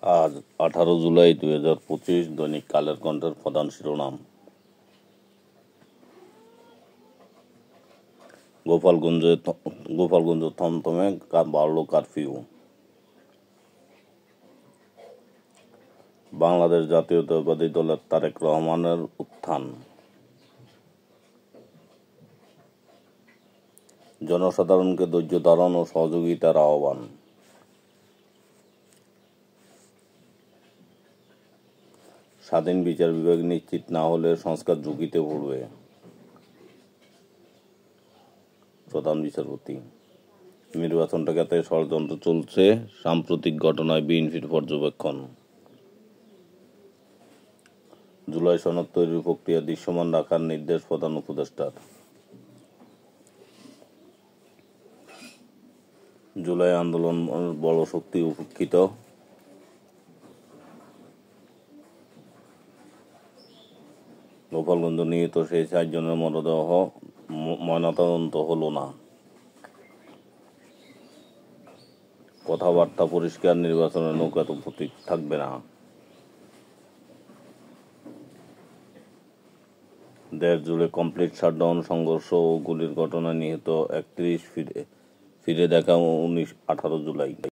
আজ 18 জুলাই 2025। দৈনিক কালের কণ্ঠের প্রধান শিরোনাম। গোপালগঞ্জে থমথমে বাড়ল কারফিউ। বাংলাদেশ জাতীয়তাবাদী দলের তারেক রহমানের উত্থান। জনসাধারণকে ধৈর্য ধারণ ও সহযোগিতার আহ্বান। স্বাধীন বিচার বিভাগ নিশ্চিত না হলে সংস্কার ঝুঁকিতে পড়বে। প্রধান বিচারপতি। নির্বাচন ঠেকাতে ষড়যন্ত্র চলছে, সাম্প্রতিক ঘটনায় বিএনপির পর্যবেক্ষণ। জুলাই সনদ তৈরির প্রক্রিয়া দৃশ্যমান রাখার নির্দেশ প্রধান উপদেষ্টার। জুলাই আন্দোলন বড় শক্তি উপেক্ষিত। গোপালগঞ্জ নিহত সেই 4 জনের মরদেহ ময়নাতদন্ত হলো না। কথাবার্তা পরিষ্কার, নির্বাচনের নৌকা তো প্রতীক থাকবে না। দেশ জুড়ে কমপ্লিট শাটডাউন, সংঘর্ষ ও গুলির ঘটনায় নিহত 31, ফিরে দেখা 18 জুলাই।